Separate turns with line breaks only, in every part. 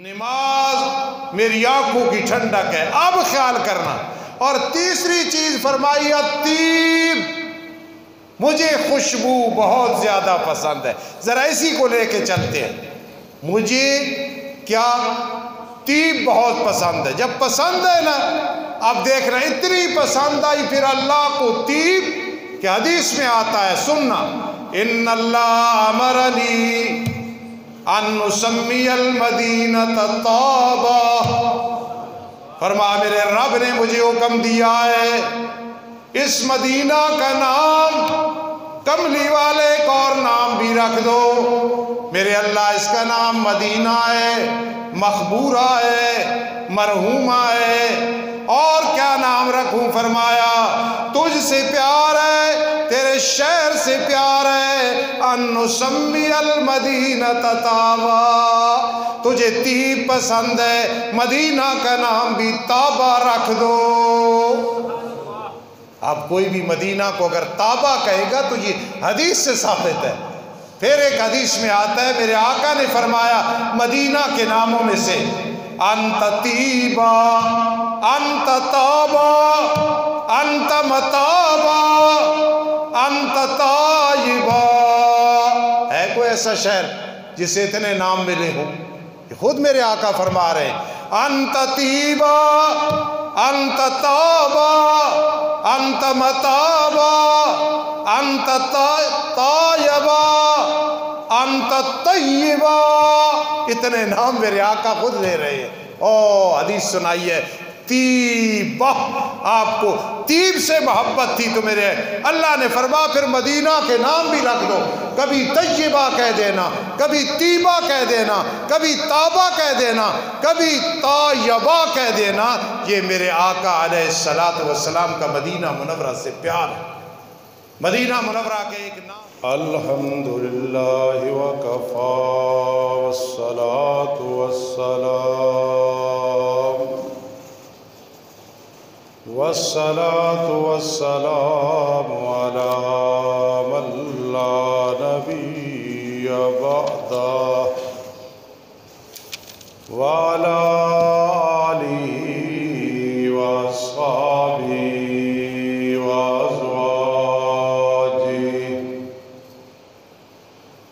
نماز میری آنکھوں کی ٹھنڈک ہے، اب خیال کرنا۔ اور تیسری چیز فرمائی الطیب، مجھے خوشبو بہت زیادہ پسند ہے۔ ذرا اسی کو لے کے چلتے ہیں۔ مجھے کیا؟ طیب بہت پسند ہے۔ جب پسند ہے نا، اب دیکھنا اتنی پسند آئی پھر اللہ کو طیب کہ حدیث میں آتا ہے، سننا، ان اللہ امرنی ان نسمی المدینہ طابہ، فرما میرے رب نے مجھے حکم دیا ہے اس مدینہ کا نام کملی والے ایک اور نام بھی رکھ دو۔ میرے اللہ اس کا نام مدینہ ہے، مخبورہ ہے، مرحومہ ہے۔ اور کیا نام رکھوں؟ فرمایا تجھ سے پیار ہے، تیرے شہر سے پیار ہے، ان نسمی المدینہ طابہ، تجھے طیب پسند ہے، مدینہ کا نام بھی طابہ رکھ دو۔ اب کوئی بھی مدینہ کو اگر طابہ کہے گا تو یہ حدیث سے ثابت ہے۔ پھر ایک حدیث میں آتا ہے، میرے آقا نے فرمایا مدینہ کے ناموں میں سے انت طیبہ، انت طابہ، انت مطابہ، انت طایبہ۔ ہے کوئی ایسا شہر جسے اتنے نام ملے ہوں؟ خود میرے آقا فرما رہے ہیں انت طیبہ، انت طابہ، انت مطابہ، انت طایبہ، انت طیبہ۔ اتنے نام میرے آقا خود لے رہے ہیں۔ او حدیث سنائیے، طیبہ، آپ کو طیب سے محبت تھی تو میرے اللہ نے فرما پھر مدینہ کے نام بھی رکھ دو، کبھی طیبہ کہہ دینا، کبھی طیبہ کہہ دینا، کبھی طابہ کہہ دینا، کبھی طایبہ کہہ دینا۔ یہ میرے آقا علیہ السلام کا مدینہ منورہ سے پیار ہے۔ مدینہ منورہ کے ایک نام الحمدللہ وکفا والصلاة والسلام علی من لا نبی بعدہ وعلی آلہ واصحابہ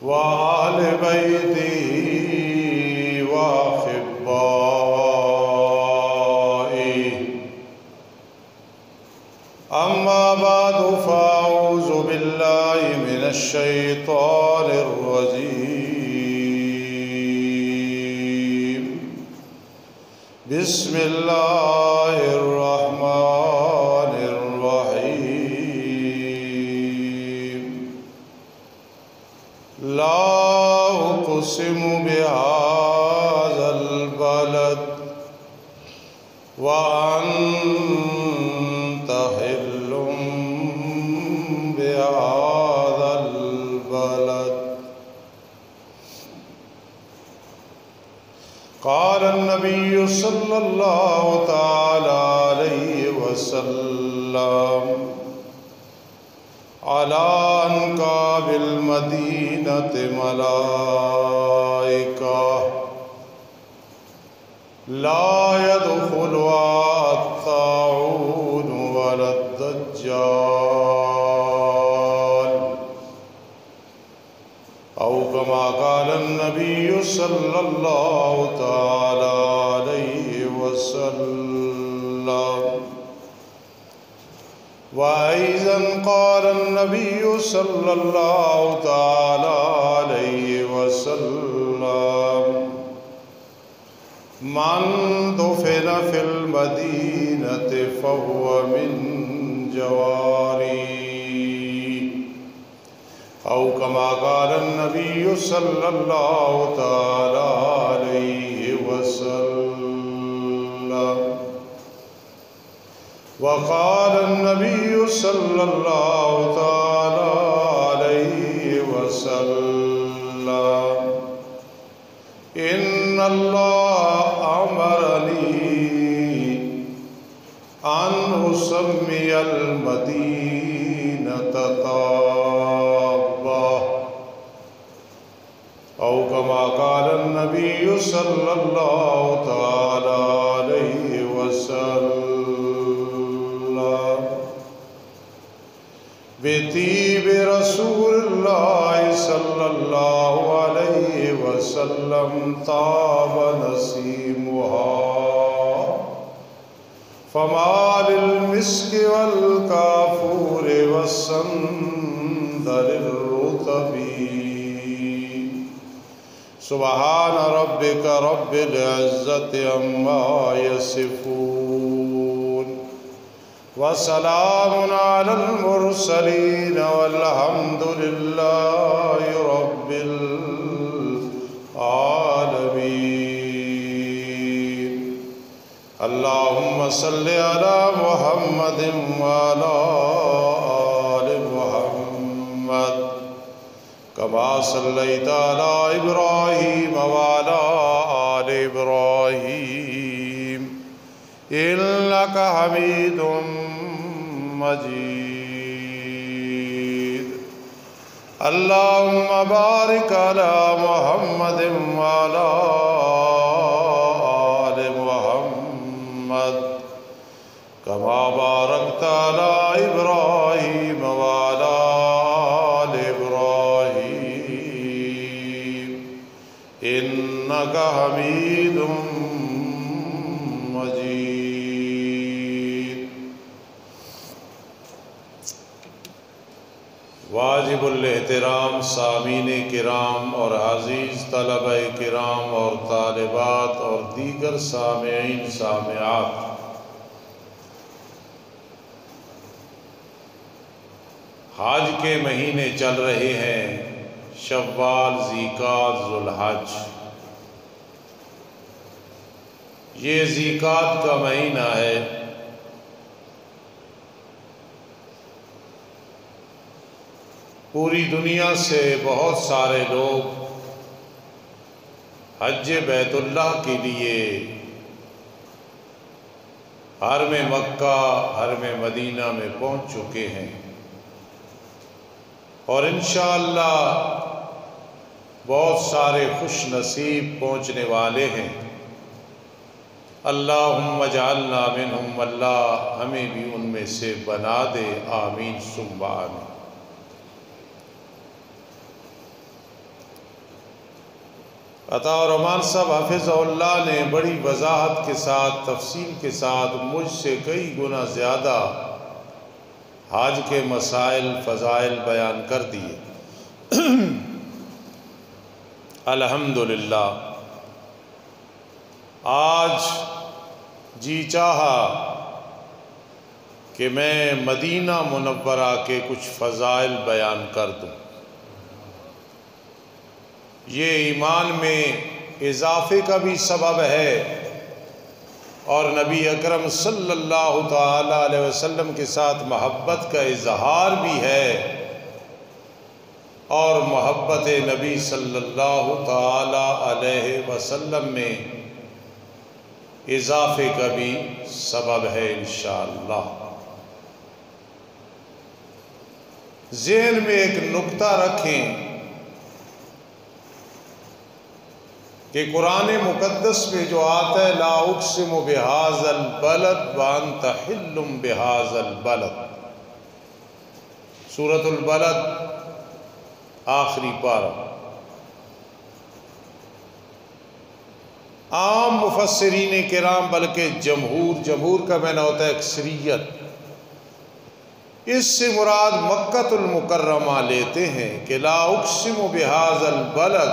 وآل بیتہ وأحبائہ۔ اما بعد فاعوذ باللہ من الشیطان الرجیم، بسم اللہ الرحمن الرحیم۔ لا اقسم بهذا البلد وانت حل بهذا البلد۔ قال النبي صلى الله تعالى عليه وسلم على أنقاب المدينة ملائكة لا يدخلها الطاعون ولا الدجال، أو كما قال النبي صلى الله تعالى عليه وسلم۔ وأيضا قال النبي صلى الله تعالى عليه وسلم من دفن في المدينة فهو من جواري، أو كما قال النبي صلى الله تعالى عليه وسلم۔ وقال النبي صلى الله تعالى عليه وسلم إن الله أمرني أن أسمي المدينة طابة، أو كما قال النبي النبي صلى الله تعالى عليه وسلم بطيب رسول الله صلى الله عليه وسلم طاب نسيمها فما للمسك والكافور والسندل الرطب سبحان ربك رب العزة عما يصفون وسلام على المرسلين والحمد لله رب العالمين اللهم صل على محمد وعلى آل محمد كما صليت على إبراهيم وعلى آل إبراهيم إنك حميد مجيد اللهم بارك على محمد وعلى آل محمد كما باركت على إبراهيم وعلى آل إبراهيم إنك حميد مجيد. واجب الاحترام سامعین کرام اور عزیز طلبہ کرام اور طالبات اور دیگر سامعین سامعات، حج کے مہینے چل رہے ہیں، شوال، ذیقعد، ذوالحج۔ یہ ذیقعد کا مہینہ ہے، پوری دنیا سے بہت سارے لوگ حج بیت اللہ کے لیے حرم مکہ، حرم مدینہ میں پہنچ چکے ہیں، اور انشاءاللہ بہت سارے خوش نصیب پہنچنے والے ہیں۔ اللہم اجعلنا منہم، اللہ ہمیں بھی ان میں سے بنا دے، آمین ثم آمین۔ عطا الرحمن صاحب حفظہ اللہ نے بڑی وضاحت کے ساتھ، تفصیل کے ساتھ مجھ سے کئی گنا زیادہ حج کے مسائل، فضائل بیان کر دیے۔ الحمدللہ آج جی چاہا کہ میں مدینہ منورہ کے کچھ فضائل بیان کر دوں۔ یہ ایمان میں اضافے کا بھی سبب ہے، اور نبی اکرم صلی اللہ تعالی علیہ وسلم کے ساتھ محبت کا اظہار بھی ہے، اور محبت نبی صلی اللہ تعالی علیہ وسلم میں اضافے کا بھی سبب ہے انشاءاللہ۔ ذہن میں ایک نکتہ رکھیں کہ قرآن مقدس میں جو آتا ہے لا اقسم بہذا البلد وانت حل بہذا البلد، سورۃ البلد آخری پارہ۔ عام مفسرین کرام بلکہ جمہور کا معنی ہوتا ہے اکثریت، اس سے مراد مکہ المکرمہ لیتے ہیں کہ لا اقسم بہذا البلد،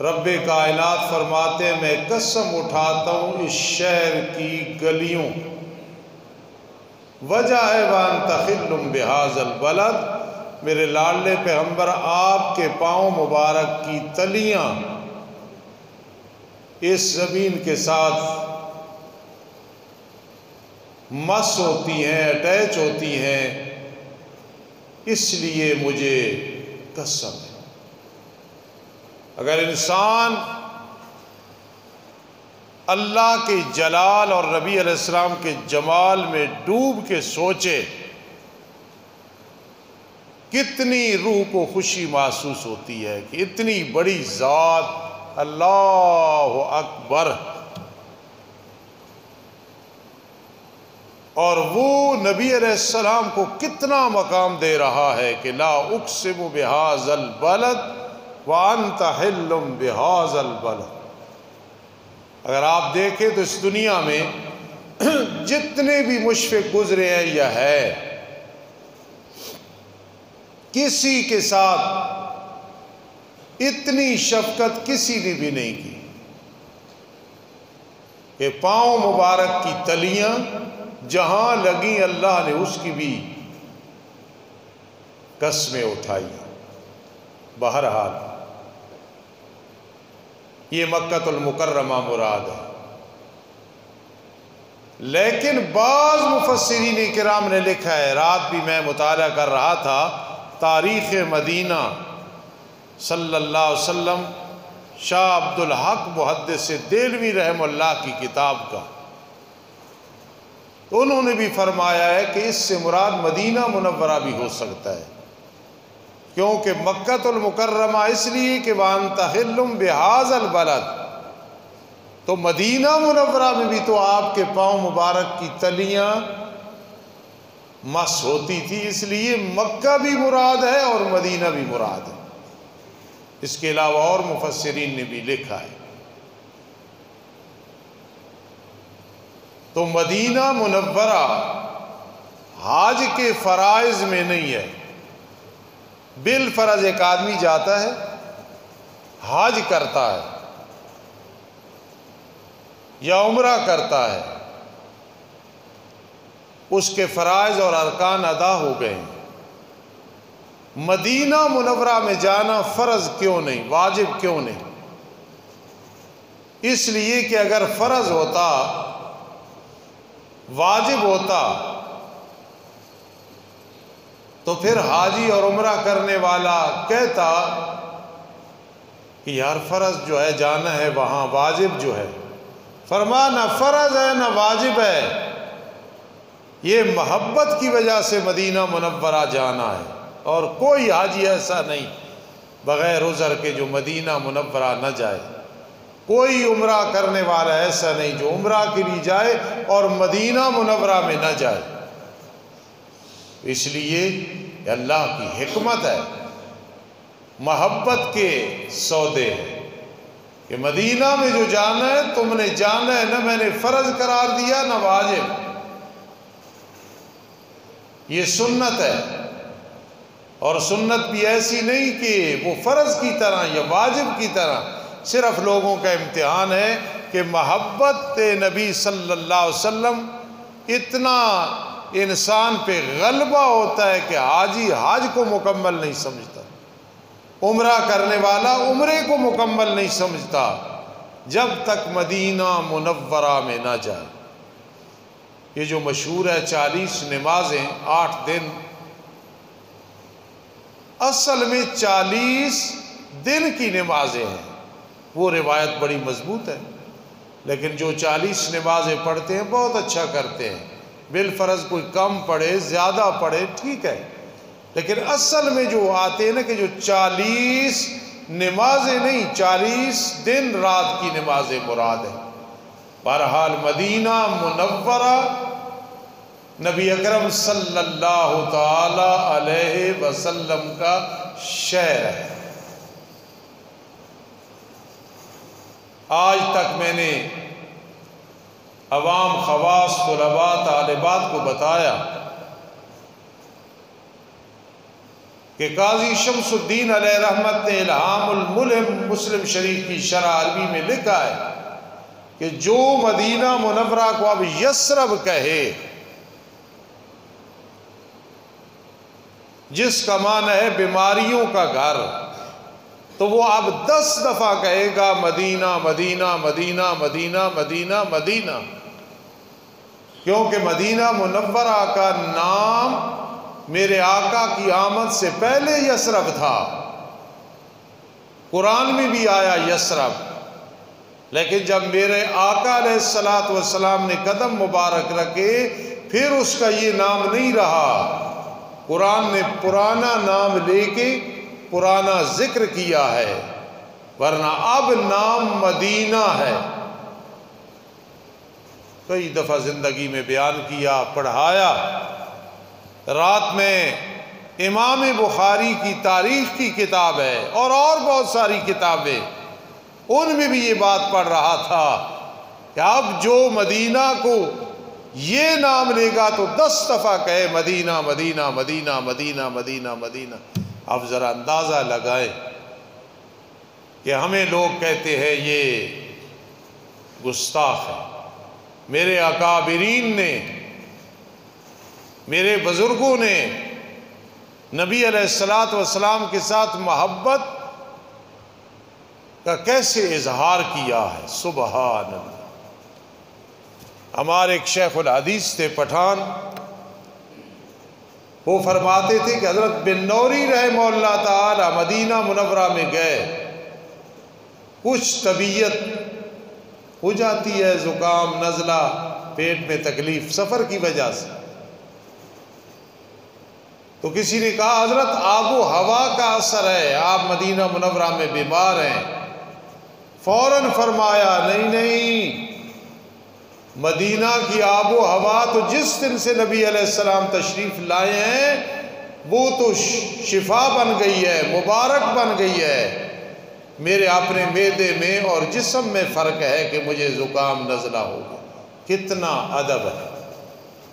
رب کائنات فرماتے ہیں میں قسم اٹھاتا ہوں اس شہر کی گلیوں، وجہ ہے وانت حل بہذا البلد، میرے لاڈلے پیغمبر آپ کے پاؤں مبارک کی تلیاں اس زمین کے ساتھ مس ہوتی ہیں، اٹیچ ہوتی ہیں، اس لیے مجھے قسم ہے۔ اگر انسان اللہ کے جلال اور نبی علیہ السلام کے جمال میں ڈوب کے سوچے کتنی روح کو خوشی محسوس ہوتی ہے کہ اتنی بڑی ذات، اللہ اکبر، اور وہ نبی علیہ السلام کو کتنا مقام دے رہا ہے کہ لا اقسم بہذا البلد وانت حل بہذا البلد۔ اگر آپ دیکھیں تو اس دنیا میں جتنے بھی مشفق گزرے ہیں یا ہے، کسی کے ساتھ اتنی شفقت کسی نے بھی نہیں کی کہ پاؤں مبارک کی تلیاں جہاں لگیں اللہ نے اس کی بھی قسمیں اٹھائی۔ بہرحال یہ مکہ المکرمہ مراد ہے، لیکن بعض مفسرین کرام نے لکھا ہے، رات بھی میں مطالعہ کر رہا تھا تاریخ مدینہ صلی اللہ علیہ وسلم، شاہ عبد الحق محدث دہلوی رحمہ اللہ کی کتاب کا، تو انہوں نے بھی فرمایا ہے کہ اس سے مراد مدینہ منورہ بھی ہو سکتا ہے، کیونکہ مکہ المکرمہ اس لیے کہ وَأَنْتَ حِلٌّ بِهَذَا الْبَلَدِ، تو مدینہ منورہ میں بھی تو آپ کے پاؤں مبارک کی تلیاں مس ہوتی تھی، اس لیے مکہ بھی مراد ہے اور مدینہ بھی مراد ہے۔ اس کے علاوہ اور مفسرین نے بھی لکھا ہے۔ تو مدینہ منورہ حج کے فرائض میں نہیں ہے، بالفرض ایک آدمی جاتا ہے، حج کرتا ہے یا عمرہ کرتا ہے، اس کے فرائض اور ارکان ادا ہو گئے ہیں، مدینہ منورہ میں جانا فرض کیوں نہیں، واجب کیوں نہیں؟ اس لیے کہ اگر فرض ہوتا، واجب ہوتا، تو پھر حاجی اور عمرہ کرنے والا کہتا کہ یار فرض جو ہے جانا ہے وہاں، واجب جو ہے، فرمایا نہ فرض ہے نہ واجب ہے، یہ محبت کی وجہ سے مدینہ منورہ جانا ہے، اور کوئی حاجی ایسا نہیں بغیر عذر کے جو مدینہ منورہ نہ جائے، کوئی عمرہ کرنے والا ایسا نہیں جو عمرہ کے لیے جائے اور مدینہ منورہ میں نہ جائے۔ اس لیے اللہ کی حکمت ہے، محبت کے سودے ہیں کہ مدینہ میں جو جانا ہے تم نے جانا ہے، نہ میں نے فرض قرار دیا نہ واجب، یہ سنت ہے، اور سنت بھی ایسی نہیں کہ وہ فرض کی طرح یا واجب کی طرح، صرف لوگوں کا امتحان ہے کہ محبت نبی صلی اللہ علیہ وسلم اتنا انسان پہ غلبہ ہوتا ہے کہ حاجی حج کو مکمل نہیں سمجھتا، عمرہ کرنے والا عمرے کو مکمل نہیں سمجھتا جب تک مدینہ منورہ میں نہ جائے۔ یہ جو مشہور ہے 40 نمازیں 8 دن، اصل میں 40 دن کی نمازیں ہیں، وہ روایت بڑی مضبوط ہے، لیکن جو 40 نمازیں پڑھتے ہیں بہت اچھا کرتے ہیں، بالفرض کوئی کم پڑھے زیادہ پڑھے ٹھیک ہے، لیکن اصل میں جو آتے ہیں نا کہ جو 40 نمازیں نہیں، 40 دن رات کی نمازیں مراد ہیں۔ بہرحال مدینہ منورہ نبی اکرم صلی اللہ تعالی علیہ وسلم کا شہر ہے۔ آج تک میں نے عوام، خواص، طلباء، طالبات کو بتایا کہ قاضی شمس الدین علیہ رحمت نے الہام الملم مسلم شریف کی شرح عربی میں لکھا ہے کہ جو مدینہ منورہ کو اب یثرب کہے، جس کا معنی ہے بیماریوں کا گھر، تو وہ اب 10 دفعہ کہے گا مدینہ مدینہ مدینہ مدینہ مدینہ مدینہ، کیونکہ مدینہ منورہ کا نام میرے آقا کی آمد سے پہلے یثرب تھا، قرآن میں بھی آیا یثرب، لیکن جب میرے آقا علیہ السلام نے قدم مبارک رکھے پھر اس کا یہ نام نہیں رہا، قرآن نے پرانا نام لے کے پرانا ذکر کیا ہے، ورنہ اب نام مدینہ ہے۔ کئی دفعہ زندگی میں بیان کیا، پڑھایا۔ رات میں امام بخاری کی تاریخ کی کتاب ہے اور بہت ساری کتابیں، ان میں بھی یہ بات پڑھ رہا تھا کہ اب جو مدینہ کو یہ نام لے گا تو 10 دفعہ کہے مدینہ مدینہ مدینہ مدینہ مدینہ مدینہ۔ اب ذرا اندازہ لگائیں کہ ہمیں لوگ کہتے ہیں یہ گستاخ ہے۔ میرے اکابرین نے، میرے بزرگوں نے نبی علیہ السلام کے ساتھ محبت کا کیسے اظہار کیا ہے، سبحان اللہ۔ ہمارے ایک شیخ الحدیث تھے پٹھان، وہ فرماتے تھے کہ حضرت بن نوری رحمہ اللہ تعالی مدینہ منورہ میں گئے، کچھ طبیعت ہو جاتی ہے، زکام، نزلہ، پیٹ میں تکلیف سفر کی وجہ سے، تو کسی نے کہا حضرت آب و ہوا کا اثر ہے، آپ مدینہ منورہ میں بیمار ہیں۔ فوراً فرمایا نہیں، مدینہ کی آب و ہوا تو جس دن سے نبی علیہ السلام تشریف لائے ہیں وہ تو شفا بن گئی ہے، مبارک بن گئی ہے۔ میرے اپنے معدے میں اور جسم میں فرق ہے کہ مجھے زکام نزلہ ہوگا۔ کتنا ادب ہے،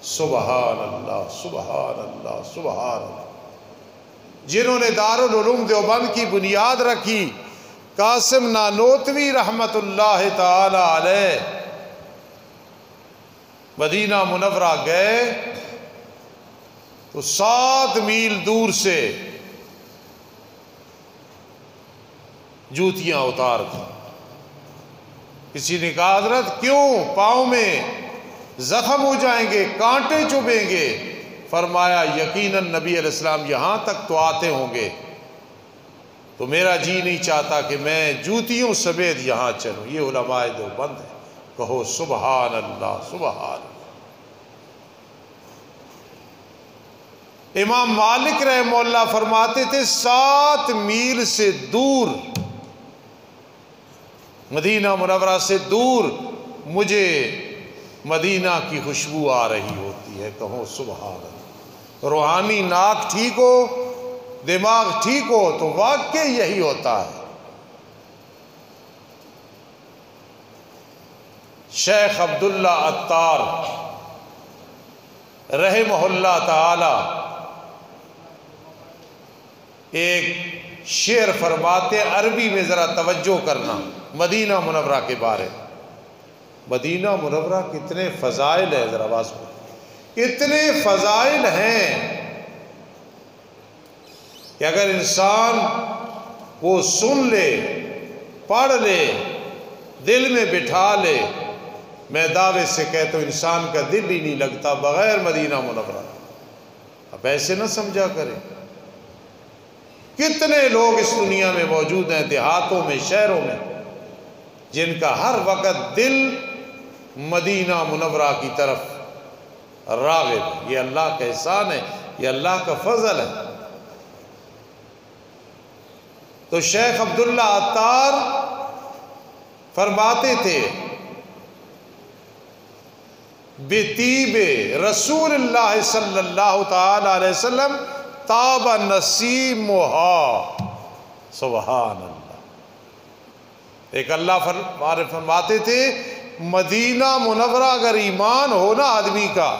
سبحان اللہ سبحان اللہ سبحان اللہ۔ جنہوں نے دارالعلوم دیوبند کی بنیاد رکھی، قاسم نانوتوی رحمت اللہ تعالی علیہ، مدینہ منورہ گئے تو 7 میل دور سے جوتیاں اتار دی۔ کسی نے کہا حضرت کیوں، پاؤں میں زخم ہو جائیں گے، کانٹے چبھیں گے؟ فرمایا یقیناً نبی علیہ السلام یہاں تک تو آتے ہوں گے، تو میرا جی نہیں چاہتا کہ میں جوتیوں سمیت یہاں چلوں۔ یہ علماء دیوبند ہے، کہو سبحان اللہ سبحان اللہ۔ امام مالک رحمہ اللہ فرماتے تھے 7 میل سے دور، مدینہ منورہ سے دور مجھے مدینہ کی خوشبو آ رہی ہوتی ہے، کہو سبحان اللہ۔ روحانی ناک ٹھیک ہو، دماغ ٹھیک ہو تو واقعی یہی ہوتا ہے۔ شیخ عبداللہ عطار رحمہ اللہ تعالی ایک شعر فرماتے، عربی میں ذرا توجہ کرنا، مدینہ منورہ کے بارے۔ مدینہ منورہ کتنے فضائل ہیں، ذرا آواز میں، اتنے فضائل ہیں کہ اگر انسان وہ سن لے، پڑھ لے، دل میں بٹھا لے، میں دعوے سے کہتا ہوں انسان کا دل ہی نہیں لگتا بغیر مدینہ منورہ۔ اب ایسے نہ سمجھا کریں، کتنے لوگ اس دنیا میں موجود ہیں، دیہاتوں میں، شہروں میں، جن کا ہر وقت دل مدینہ منورہ کی طرف راغب ہے۔ یہ اللہ کا احسان ہے، یہ اللہ کا فضل ہے۔ تو شیخ عبداللہ عطار فرماتے تھے بطیب رسول اللہ صلی اللہ تعالی علیہ وسلم طاب نسیمہا، سبحان اللہ۔ ایک اللہ فرماتے تھے مدینہ منورہ اگر ایمان ہو نا آدمی کا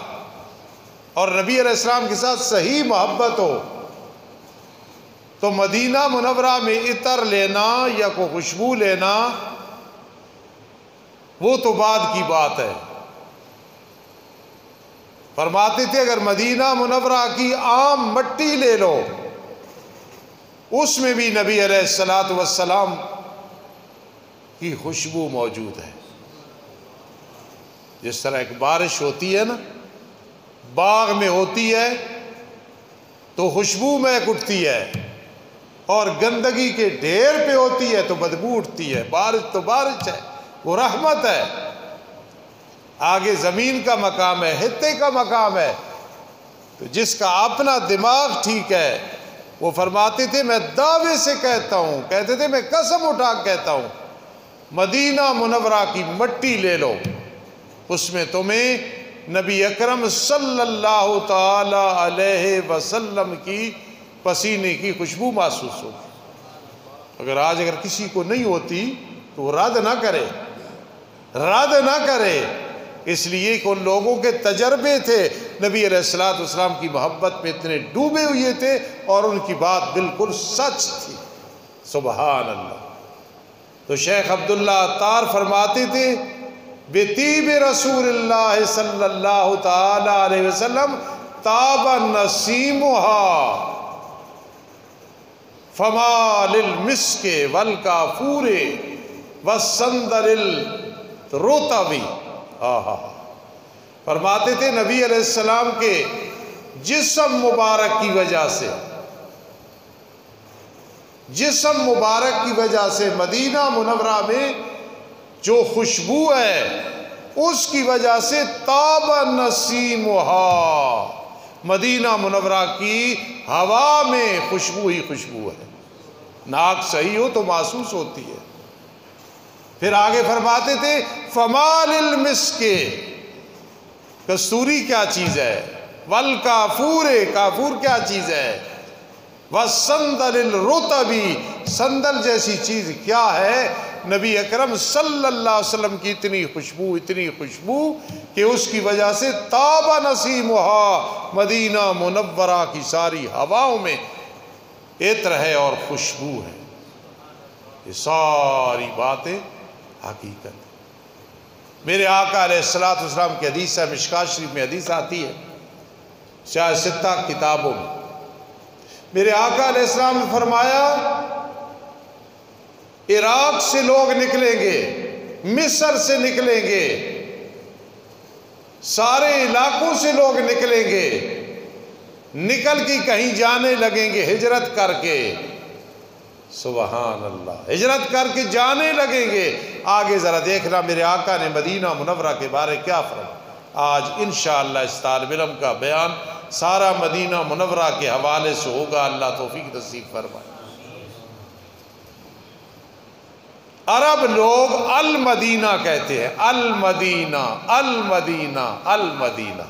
اور نبی علیہ السلام کے ساتھ صحیح محبت ہو تو مدینہ منورہ میں عطر لینا یا کوئی خوشبو لینا وہ تو بعد کی بات ہے۔ فرماتے تھے اگر مدینہ منورہ کی عام مٹی لے لو، اس میں بھی نبی علیہ السلام کی خوشبو موجود ہے۔ جس طرح ایک بارش ہوتی ہے نا، باغ میں ہوتی ہے تو خوشبو مہک اٹھتی ہے، اور گندگی کے ڈھیر پہ ہوتی ہے تو بدبو اٹھتی ہے۔ بارش تو بارش ہے، وہ رحمت ہے۔ آگے زمین کا مقام ہے، حتے کا مقام ہے، تو جس کا اپنا دماغ ٹھیک ہے وہ فرماتے تھے میں دعوے سے کہتا ہوں، کہتے تھے میں قسم اٹھا کہتا ہوں، مدینہ منورہ کی مٹی لے لو، اس میں تمہیں نبی اکرم صلی اللہ تعالی علیہ وسلم کی پسینے کی خوشبو محسوس ہوگی۔ اگر آج کسی کو نہیں ہوتی تو وہ رد نہ کرے، رد نہ کرے، اس لیے کہ ان لوگوں کے تجربے تھے، نبی علیہ السلام کی محبت میں اتنے ڈوبے ہوئے تھے اور ان کی بات بالکل سچ تھی۔ سبحان اللہ۔ تو شیخ عبداللہ عطار فرماتے تھے بطیب رسول اللہ صلی اللہ تعالی علیہ وسلم طاب نسیمها فما للمسک والکافور والسندل الرطب۔ فرماتے تھے نبی علیہ السلام کے جسم مبارک کی وجہ سے، جسم مبارک کی وجہ سے مدینہ منورہ میں جو خوشبو ہے اس کی وجہ سے طاب نسیمها، مدینہ منورہ کی ہوا میں خوشبو ہی خوشبو ہے، ناک صحیح ہو تو محسوس ہوتی ہے۔ پھر آگے فرماتے تھے فما للمسک، کستوری کیا چیز ہے، والکافور، کافور کیا چیز ہے، والسندل الرطب، سندل جیسی چیز کیا ہے، نبی اکرم صلی اللہ علیہ وسلم کی اتنی خوشبو کہ اس کی وجہ سے طاب نسیمها، مدینہ منورہ کی ساری ہواؤں میں عطر ہے اور خوشبو ہے۔ یہ ساری باتیں حقیقت۔ میرے آقا علیہ السلام کی حدیث ہے، مشکوٰۃ شریف میں حدیث آتی ہے، شاید 6 کتابوں میں۔ میرے آقا علیہ السلام نے فرمایا عراق سے لوگ نکلیں گے، مصر سے نکلیں گے، سارے علاقوں سے لوگ نکلیں گے، نکل کے کہیں جانے لگیں گے ہجرت کر کے۔ سبحان اللہ، ہجرت کر کے جانے لگیں گے۔ آگے ذرا دیکھنا میرے آقا نے مدینہ منورہ کے بارے کیا فرمایا۔ آج انشاءاللہ اس طالب علم کا بیان سارا مدینہ منورہ کے حوالے سے ہوگا، اللہ توفیق نصیب فرمائے۔ عرب لوگ المدینہ کہتے ہیں، المدینہ المدینہ المدینہ۔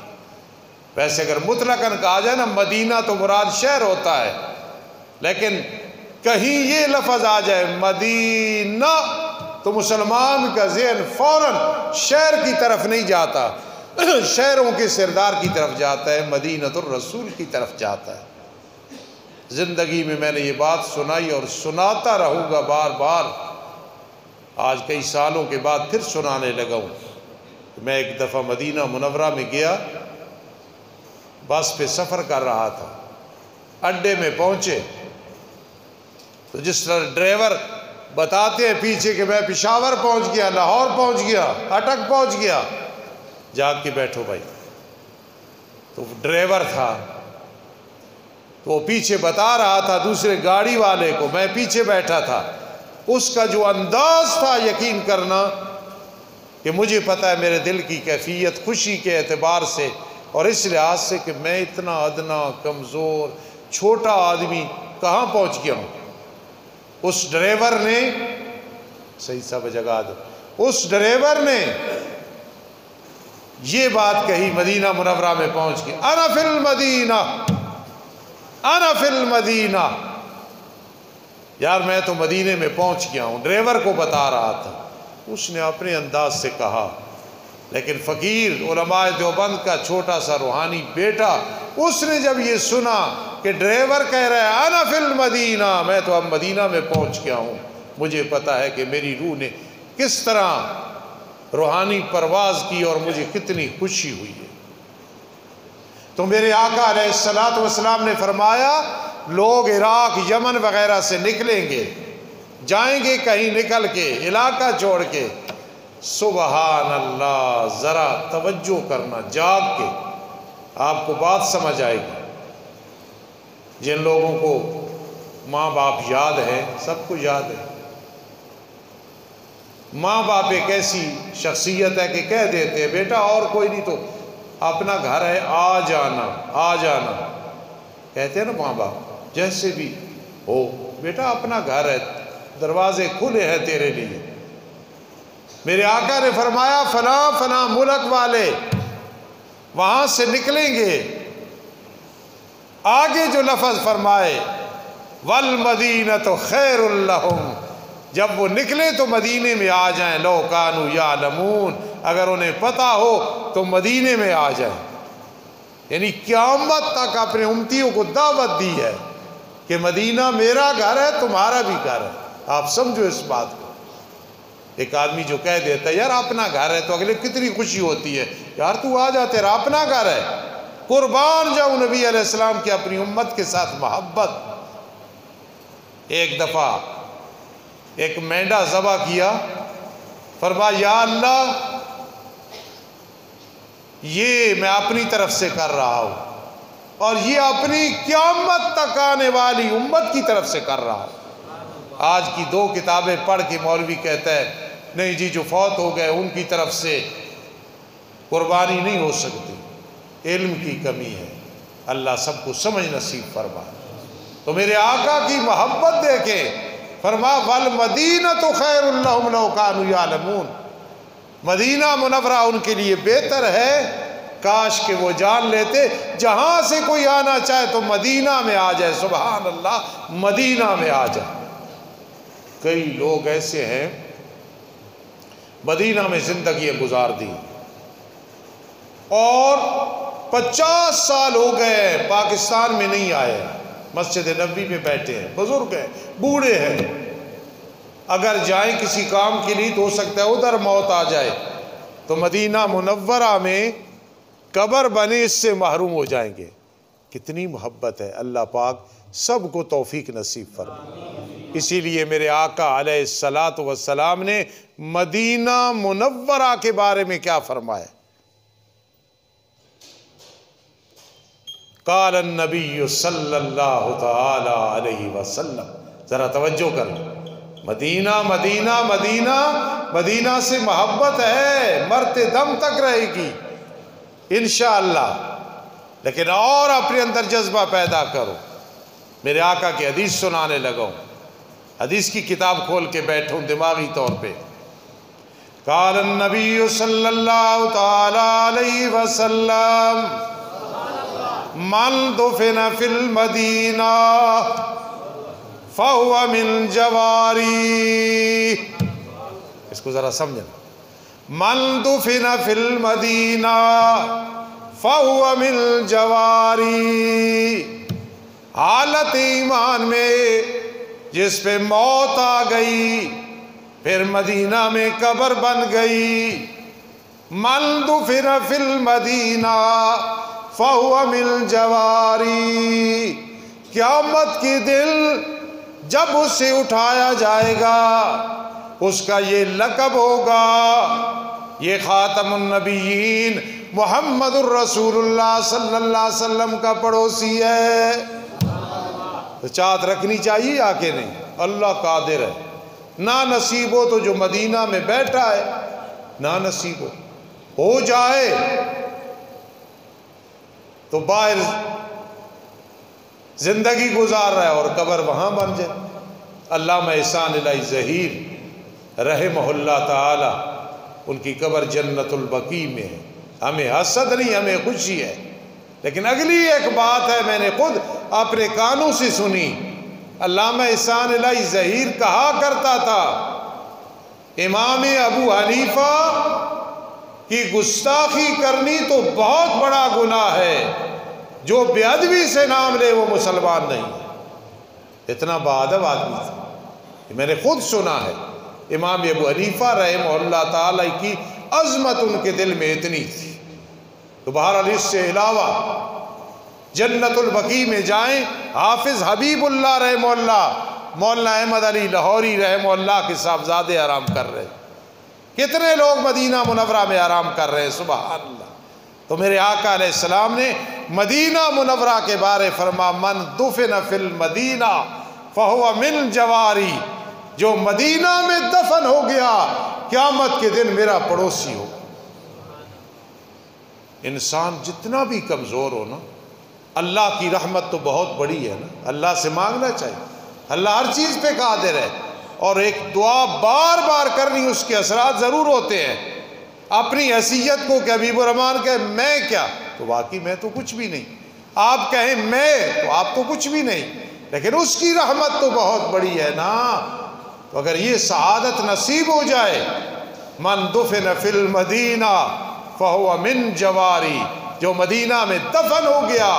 ویسے اگر مطلقاً کہا جائے نا مدینہ تو مراد شہر ہوتا ہے، لیکن کہیں یہ لفظ آ جائے مدینہ تو مسلمان کا ذہن فوراً شہر کی طرف نہیں جاتا، شہروں کے سردار کی طرف جاتا ہے، مدینۃ الرسول کی طرف جاتا ہے۔ زندگی میں میں نے یہ بات سنائی اور سناتا رہوں گا بار بار، آج کئی سالوں کے بعد پھر سنانے لگا ہوں۔ میں ایک دفعہ مدینہ منورہ میں گیا، بس پہ سفر کر رہا تھا، اڈے میں پہنچے تو جس طرح ڈرائیور بتاتے ہیں پیچھے کہ میں پشاور پہنچ گیا، لاہور پہنچ گیا، اٹک پہنچ گیا، جاگ کے بیٹھو بھائی۔ تو ڈرائیور تھا تو وہ پیچھے بتا رہا تھا دوسرے گاڑی والے کو، میں پیچھے بیٹھا تھا، اس کا جو انداز تھا یقین کرنا کہ مجھے پتہ ہے میرے دل کی کیفیت خوشی کے اعتبار سے اور اس لحاظ سے کہ میں اتنا ادنا کمزور چھوٹا آدمی کہاں پہنچ گیا ہوں۔ اس ڈرائیور نے صحیح سب جگہ دو، اس ڈرائیور نے یہ بات کہی مدینہ منورہ میں پہنچ کے، انا فی المدینہ، انا فی المدینہ، یار میں تو مدینے میں پہنچ گیا ہوں، ڈرائیور کو بتا رہا تھا۔ اس نے اپنے انداز سے کہا، لیکن فقیر علماء دیوبند کا چھوٹا سا روحانی بیٹا، اس نے جب یہ سنا کہ ڈرائیور کہہ رہا ہے انا فی المدینہ، میں تو اب مدینہ میں پہنچ گیا ہوں، مجھے پتا ہے کہ میری روح نے کس طرح روحانی پرواز کی اور مجھے کتنی خوشی ہوئی ہے۔ تو میرے آقا علیہ السلام نے فرمایا لوگ عراق یمن وغیرہ سے نکلیں گے، جائیں گے کہیں نکل کے علاقہ چھوڑ کے۔ سبحان اللہ، ذرا توجہ کرنا جاگ کے، آپ کو بات سمجھ آئے گی۔ جن لوگوں کو ماں باپ یاد ہے، سب کو یاد ہے، ماں باپ ایک ایسی شخصیت ہے کہ کہہ دیتے ہیں بیٹا اور کوئی نہیں تو اپنا گھر ہے، آ جانا آ جانا، کہتے ہیں نا ماں باپ جیسے بھی ہو بیٹا اپنا گھر ہے، دروازے کھلے ہیں تیرے لیے۔ میرے آقا نے فرمایا فلاں فلاں ملک والے وہاں سے نکلیں گے، آگے جو لفظ فرمائے وَالْمَدِينَةُ خَيْرٌ لَهُمْ، جب وہ نکلے تو مدینے میں آ جائیں، لَوْ كَانُوا يَعْلَمُونَ، اگر انہیں پتہ ہو تو مدینے میں آ جائیں۔ یعنی قیامت تک اپنے امتیوں کو دعوت دی ہے کہ مدینہ میرا گھر ہے، تمہارا بھی گھر ہے۔ آپ سمجھو اس بات کو۔ ایک آدمی جو کہہ دیتا ہے یار اپنا گھر ہے تو اگلے کتنی خوشی ہوتی ہے، یار تو آ جا تیرا اپنا گھر ہے۔ قربان جاؤں نبی علیہ السلام کی اپنی امت کے ساتھ محبت۔ ایک دفعہ ایک مینڈا ذبح کیا، فرمایا یا اللہ یہ میں اپنی طرف سے کر رہا ہوں اور یہ اپنی قیامت تک آنے والی امت کی طرف سے کر رہا ہوں۔ آج کی 2 کتابیں پڑھ کے مولوی کہتا ہے نہیں جی جو فوت ہو گئے ان کی طرف سے قربانی نہیں ہو سکتی، علم کی کمی ہے۔ اللہ سب کو سمجھ نصیب فرمائے۔ تو میرے آقا کی محبت دیکھیں، فرما وَالْمَدِينَةُ خَيْرٌ لَهُمْ لَوْ كَانُوا يَعْلَمُونَ، مدینہ منورہ ان کے لیے بہتر ہے، کاش کہ وہ جان لیتے جہاں سے کوئی آنا چاہے تو مدینہ میں آ جائے۔ سبحان اللہ، مدینہ میں آ جائے۔ کئی لوگ ایسے ہیں مدینہ میں زندگیاں گزار دی اور 50 سال ہو گئے پاکستان میں نہیں آئے، مسجد نبوی میں بیٹھے ہیں، بزرگ ہیں، بوڑھے ہیں، اگر جائیں کسی کام کے لیے تو ہو سکتا ہے ادھر موت آ جائے، تو مدینہ منورہ میں قبر بنے اس سے محروم ہو جائیں گے۔ کتنی محبت ہے، اللہ پاک سب کو توفیق نصیب فرمائے۔ اسی لیے میرے آقا علیہ السلام نے مدینہ منورہ کے بارے میں کیا فرمایا؟ قال النبی صلی اللہ تعالی علیہ وسلم، ذرا توجہ کر لیں، مدینہ مدینہ مدینہ مدینہ سے محبت ہے، مرتے دم تک رہے گی انشاءاللہ، لیکن اور اپنے اندر جذبہ پیدا کرو۔ میرے آقا کی حدیث سنانے لگا ہوں، حدیث کی کتاب کھول کے بیٹھوں دماغی طور پہ۔ قال النبی صلی اللہ تعالی علیہ وسلم من دفن فی المدینہ فہو من جواری، اس کو ذرا سمجھنا، من دفن فی المدینہ فہو من جواری، حالت ایمان میں جس پہ موت آ گئی پھر مدینہ میں قبر بن گئی، من دفن فی المدینہ فہو من جواری، قیامت کے دن جب اسے اٹھایا جائے گا اس کا یہ لقب ہوگا، یہ خاتم النبیین محمد الرسول اللہ صلی اللہ علیہ وسلم کا پڑوسی ہے۔ تو چاہت رکھنی چاہیے یا کہ نہیں؟ اللہ قادر ہے، نہ نصیب ہو تو جو مدینہ میں بیٹھا ہے، نہ نصیب ہو جائے تو باہر زندگی گزار رہا ہے اور قبر وہاں بن جائے۔ علامہ احسان الہی ظہیر رحمہ اللہ تعالی، ان کی قبر جنت البقیع میں ہے۔ ہمیں حسد نہیں، ہمیں خوشی ہے۔ لیکن اگلی ایک بات ہے، میں نے خود اپنے کانوں سے سنی، علامہ احسان الہی ظہیر کہا کرتا تھا امام ابو حنیفہ کی گستاخی کرنی تو بہت بڑا گناہ ہے، جو بے ادبی سے نام لے وہ مسلمان نہیں۔ اتنا باادب آدمی تھا، میں نے خود سنا ہے۔ امام ابو حنیفہ رحمہ اللہ تعالی کی عظمت ان کے دل میں اتنی تھی۔ تو بہرحال اس سے علاوہ جنت البقیع میں جائیں، حافظ حبیب اللہ رحمہ اللہ، مولانا احمد علی لاہوری رحمہ اللہ کے صاحبزادے آرام کر رہے، کتنے لوگ مدینہ منورہ میں آرام کر رہے ہیں، سبحان اللہ۔ تو میرے آقا علیہ السلام نے مدینہ منورہ کے بارے فرما من دفن فی المدینہ فہو من جواری، جو مدینہ میں دفن ہو گیا قیامت کے دن میرا پڑوسی ہو۔ انسان جتنا بھی کمزور ہو نا، اللہ کی رحمت تو بہت بڑی ہے نا، اللہ سے مانگنا چاہیے، اللہ ہر چیز پہ قادر ہے، اور ایک دعا بار بار کرنی، اس کے اثرات ضرور ہوتے ہیں۔ اپنی حیثیت کو کہ حبیب الرحمن کہے میں کیا، تو واقعی میں تو کچھ بھی نہیں، آپ کہیں میں، تو آپ تو کچھ بھی نہیں، لیکن اس کی رحمت تو بہت بڑی ہے نا۔ تو اگر یہ سعادت نصیب ہو جائے، من دفن فی المدینہ فہو من جواری، جو مدینہ میں دفن ہو گیا،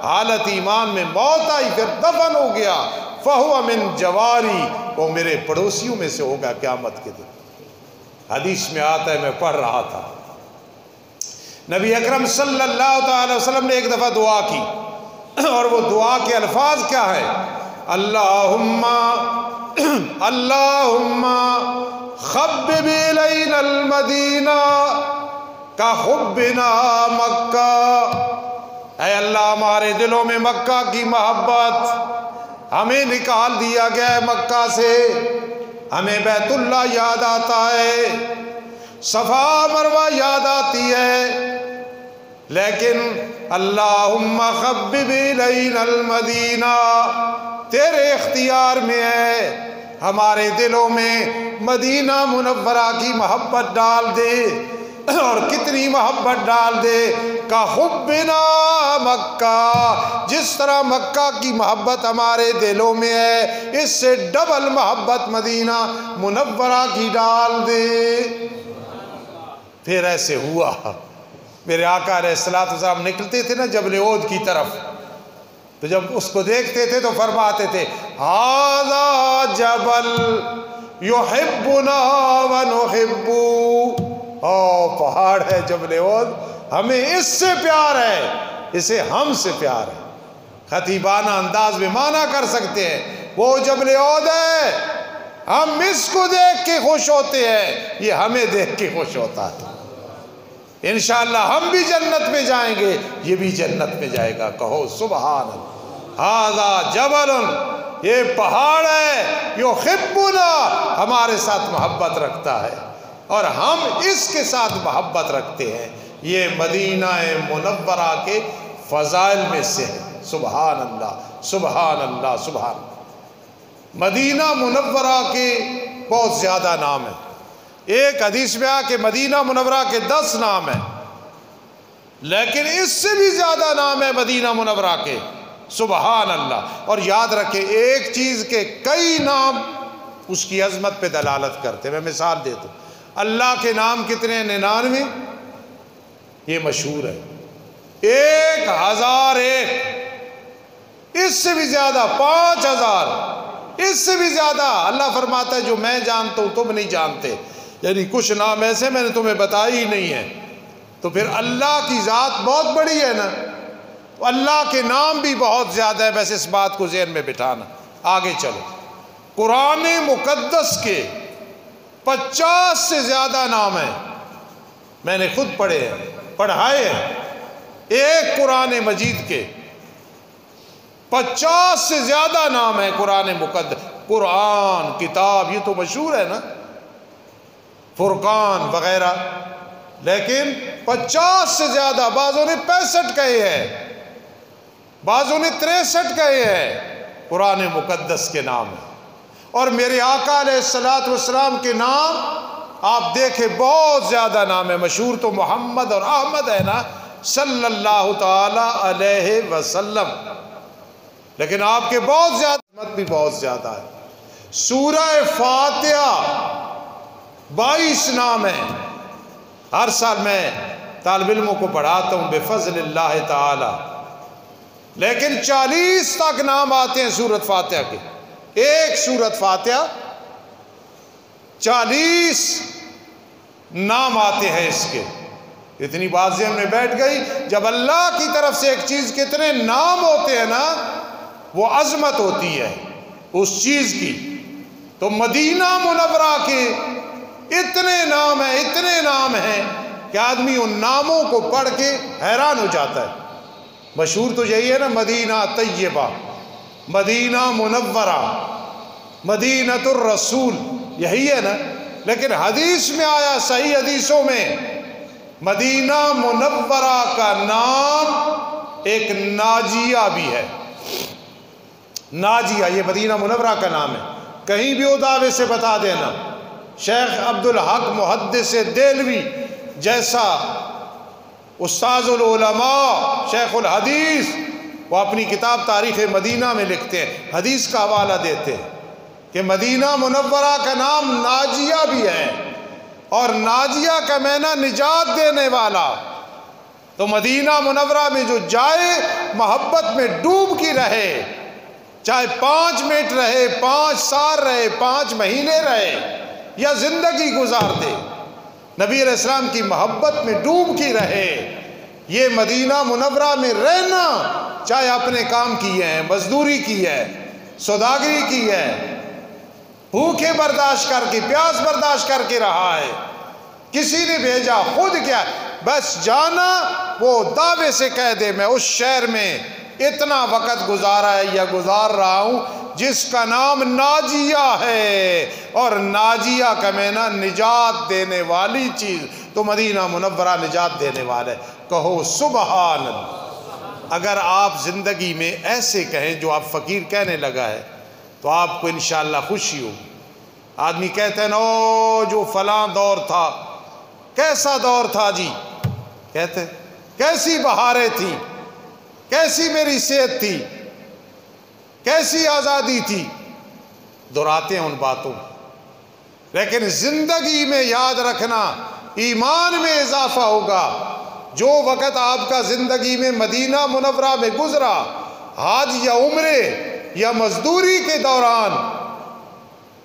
حالت ایمان میں موت آئی پھر دفن ہو گیا، فہو من جواری، وہ میرے پڑوسیوں میں سے ہوگا قیامت کے دن۔ حدیث میں آتا ہے، میں پڑھ رہا تھا، نبی اکرم صلی اللہ تعالی وسلم نے ایک دفعہ دعا کی، اور وہ دعا کے الفاظ کیا ہے؟ اللہم خبب الینا المدینہ کا حبنا مکہ، اے اللہ ہمارے دلوں میں مکہ کی محبت، ہمیں نکال دیا گیا ہے مکہ سے، ہمیں بیت اللہ یاد آتا ہے، صفا مروہ یاد آتی ہے، لیکن اللہم خبب الینا المدینہ، تیرے اختیار میں ہے، ہمارے دلوں میں مدینہ منورہ کی محبت ڈال دے، اور کتنی محبت ڈال دے، کا حبنا مکہ، جس طرح مکہ کی محبت ہمارے دلوں میں ہے، اس سے ڈبل محبت مدینہ منورہ کی ڈال دے۔ پھر ایسے ہوا، میرے آقا علیہ السلام نکلتے تھے نا جبل احد کی طرف، تو جب اس کو دیکھتے تھے تو فرماتے تھے ھذا جبل یحبنا ونحب، پہاڑ ہے جبل احد، ہمیں اس سے پیار ہے، اسے ہم سے پیار ہے۔ خطیبانہ انداز میں معنی کر سکتے ہیں، وہ جبل احد ہے، ہم اس کو دیکھ کے خوش ہوتے ہیں، یہ ہمیں دیکھ کے خوش ہوتا ہے، انشاءاللہ ہم بھی جنت میں جائیں گے، یہ بھی جنت میں جائے گا، کہو سبحان اللہ۔ ھذا جبل، یہ پہاڑ ہے، یحبنا، ہمارے ساتھ محبت رکھتا ہے، اور ہم اس کے ساتھ محبت رکھتے ہیں۔ یہ مدینہ منورہ کے فضائل میں سے ہے، سبحان اللہ سبحان اللہ سبحان اللہ۔ مدینہ منورہ کے بہت زیادہ نام ہیں، ایک حدیث میں آ کہ مدینہ منورہ کے 10 نام ہیں، لیکن اس سے بھی زیادہ نام ہے مدینہ منورہ کے، سبحان اللہ۔ اور یاد رکھیں، ایک چیز کے کئی نام اس کی عظمت پہ دلالت کرتے ہیں۔ میں مثال دیتا ہوں، اللہ کے نام کتنے ہیں؟ 99، یہ مشہور ہے، 1001، اس سے بھی زیادہ 5000، اس سے بھی زیادہ۔ اللہ فرماتا ہے جو میں جانتا ہوں تم نہیں جانتے، یعنی کچھ نام ایسے میں نے تمہیں بتائی ہی نہیں ہے۔ تو پھر اللہ کی ذات بہت بڑی ہے نا، اللہ کے نام بھی بہت زیادہ ہے، بس اس بات کو ذہن میں بٹھانا۔ آگے چلو، قرآن مقدس کے 50 سے زیادہ نام ہیں، میں نے خود پڑھے ہیں، پڑھائے ہیں، ایک قرآن مجید کے 50 سے زیادہ نام ہیں قرآن مقدس۔ قرآن کتاب یہ تو مشہور ہے نا، فرقان وغیرہ، لیکن 50 سے زیادہ، بعضوں نے 65 کہے ہیں، بعضوں نے 63 کہے ہیں، قرآن مقدس کے نام ہیں۔ اور میرے آقا علیہ السلام کے نام آپ دیکھیں بہت زیادہ نام ہے، مشہور تو محمد اور احمد ہے نا، صلی اللہ تعالی علیہ وسلم، لیکن آپ کے بہت زیادہ، احمد بھی بہت زیادہ ہے۔ سورہ فاتحہ 22 نام ہیں، ہر سال میں طالب علموں کو پڑھاتا ہوں بفضل اللہ تعالی، لیکن 40 تک نام آتے ہیں سورۃ فاتحہ کے، ایک سورۃ فاتحہ 40 نام آتے ہیں اس کے۔ اتنی بات ذہن میں بیٹھ گئی، جب اللہ کی طرف سے ایک چیز کے اتنے نام ہوتے ہیں نا، وہ عظمت ہوتی ہے اس چیز کی۔ تو مدینہ منورہ کے اتنے نام ہیں، اتنے نام ہیں کہ آدمی ان ناموں کو پڑھ کے حیران ہو جاتا ہے۔ مشہور تو یہی ہے نا، مدینہ طیبہ، مدینہ منورہ، مدینۃ الرسول، یہی ہے نا، لیکن حدیث میں آیا، صحیح حدیثوں میں مدینہ منورہ کا نام ایک ناجیہ بھی ہے. ناجیہ یہ مدینہ منورہ کا نام ہے. کہیں بھی وہ دعوے سے بتا دینا. شیخ عبدالحق محدث دہلوی جیسا استاذ العلماء شیخ الحدیث وہ اپنی کتاب تاریخ مدینہ میں لکھتے ہیں, حدیث کا حوالہ دیتے ہیں کہ مدینہ منورہ کا نام ناجیہ بھی ہے, اور ناجیہ کا معنی نجات دینے والا. تو مدینہ منورہ میں جو جائے محبت میں ڈوب کی رہے, چاہے 5 منٹ رہے, 5 سال رہے, 5 مہینے رہے, یا زندگی گزار دے, نبی علیہ السلام کی محبت میں ڈوب کی رہے. یہ مدینہ منورہ میں رہنا, چاہے اپنے کام کیے ہیں, مزدوری کی ہے, سوداگری کی ہے, بھوکے برداشت کر کے, پیاس برداشت کر کے رہا ہے, کسی نے بھیجا, خود کیا, بس جانا وہ دعوے سے کہہ دے میں اس شہر میں اتنا وقت گزارا ہے یا گزار رہا ہوں جس کا نام ناجیہ ہے, اور ناجیہ کا معنی نجات دینے والی چیز. تو مدینہ منورہ نجات دینے والے. کہو سبحان اللہ. اگر آپ زندگی میں ایسے کہیں جو آپ فقیر کہنے لگا ہے تو آپ کو انشاءاللہ خوشی ہوگی. آدمی کہتے ہیں او جو فلاں دور تھا, کیسا دور تھا جی, کہتے کیسی بہاریں تھیں, کیسی میری صحت تھی, کیسی آزادی تھی, دہراتے ہیں ان باتوں. لیکن زندگی میں یاد رکھنا ایمان میں اضافہ ہوگا. جو وقت آپ کا زندگی میں مدینہ منورہ میں گزرا, حج یا عمرے یا مزدوری کے دوران,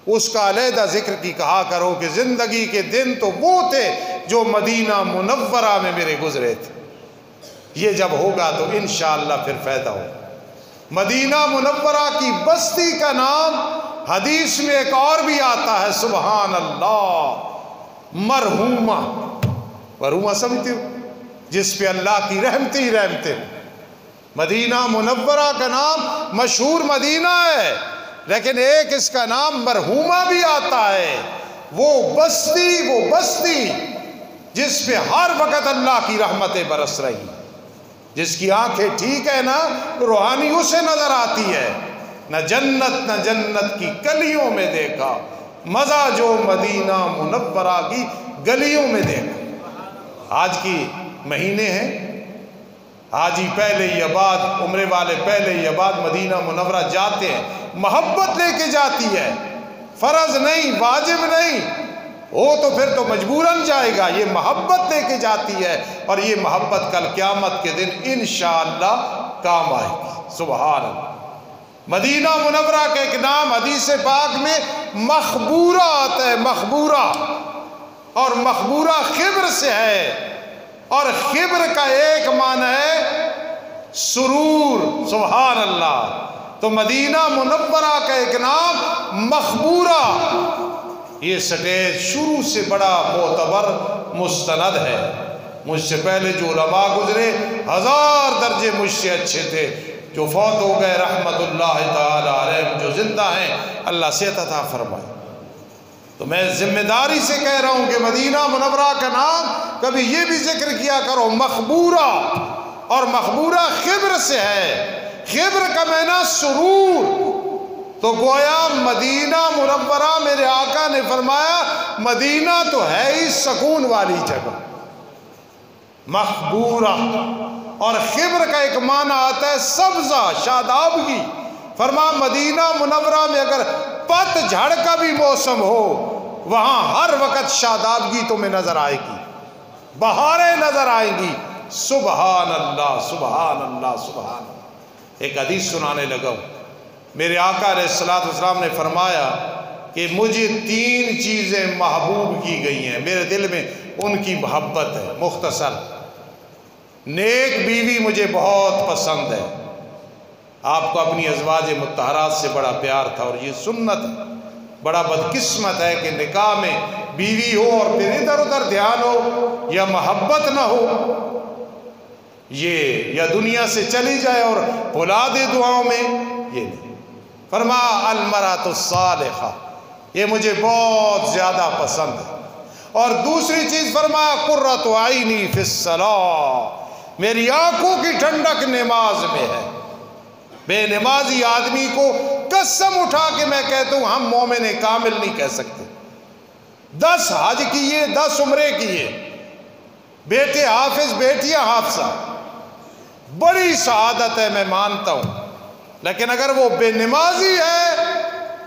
اس کا علیحدہ ذکر کی کہا کرو کہ زندگی کے دن تو وہ تھے جو مدینہ منورہ میں میرے گزرے تھے. یہ جب ہوگا تو انشاءاللہ پھر فائدہ ہوگا. مدینہ منورہ کی بستی کا نام حدیث میں ایک اور بھی آتا ہے, سبحان اللہ, مرحومہ. مرحومہ سمجھتے ہو, جس پہ اللہ کی رحمت ہی رحمتیں ہو. مدینہ منورہ کا نام مشہور مدینہ ہے, لیکن ایک اس کا نام مرحومہ بھی آتا ہے. وہ بستی جس پہ ہر وقت اللہ کی رحمتیں برس رہی, جس کی آنکھیں ٹھیک ہے نا, روحانی اسے نظر آتی ہے. نہ جنت کی گلیوں میں دیکھا مزہ جو مدینہ منورہ کی گلیوں میں دیکھا. آج کی مہینے ہیں, حاجی پہلے یا بعد, عمرے والے پہلے یا بعد مدینہ منورہ جاتے ہیں. محبت لے کے جاتی ہے, فرض نہیں, واجب نہیں ہو تو پھر تو مجبوراً جائے گا. یہ محبت لے کے جاتی ہے, اور یہ محبت کل قیامت کے دن انشاءاللہ کام آئے گی. سبحان اللہ. مدینہ منورہ کا ایک نام حدیث پاک میں مخبورہ آتا ہے, مخبورہ, اور مخبورہ خبر سے ہے, اور خبر کا ایک معنی ہے سرور. سبحان اللہ. تو مدینہ منورہ کا ایک نام مخبورہ. یہ سٹیج شروع سے بڑا معتبر مستند ہے. مجھ سے پہلے جو علماء گزرے 1000 درجے مجھ سے اچھے تھے, جو فوت ہو گئے رحمت اللہ تعالی علیہ, جو زندہ ہیں اللہ صحت عطا فرمائے. تو میں ذمہ داری سے کہہ رہا ہوں کہ مدینہ منورہ کا نام کبھی یہ بھی ذکر کیا کرو مخبورہ, اور مخبورہ خبر سے ہے. خبر کا معنی سرور. تو گویا مدینہ منورہ میرے آقا نے فرمایا مدینہ تو ہے ہی سکون والی جگہ, مخبورہ. اور خبر کا ایک معنی آتا ہے سبزہ, شادابگی. فرما مدینہ منورہ میں اگر پت جھڑ کا بھی موسم ہو, وہاں ہر وقت شادابگی تمہیں نظر آئے گی, بہاریں نظر آئیں گی. سبحان اللہ, سبحان اللہ, سبحان اللہ. ایک حدیث سنانے لگا ہوں. میرے آقا علیہ السلام نے فرمایا کہ مجھے 3 چیزیں محبوب کی گئی ہیں, میرے دل میں ان کی محبت ہے. مختصر, نیک بیوی مجھے بہت پسند ہے. آپ کو اپنی ازواج مطہرات سے بڑا پیار تھا, اور یہ سنت ہے. بڑا بدقسمت ہے کہ نکاح میں بیوی ہو اور پھر ادھر ادھر دھیان ہو, یا محبت نہ ہو, یہ یا دنیا سے چلی جائے اور بھلا دے دعاؤں میں. یہ نہیں. فرما المرأۃ الصالحہ, یہ مجھے بہت زیادہ پسند ہے. اور دوسری چیز فرمایا قرۃ عینی فی الصلاۃ، میری آنکھوں کی ٹھنڈک نماز میں ہے۔ بے نمازی آدمی کو قسم اٹھا کے میں کہتا ہوں ہم مومن کامل نہیں کہہ سکتے۔ 10 حج کیے، 10 عمرے کیے، بیٹے حافظ، بیٹیاں حافظہ، بڑی سعادت ہے، میں مانتا ہوں، لیکن اگر وہ بے نمازی ہے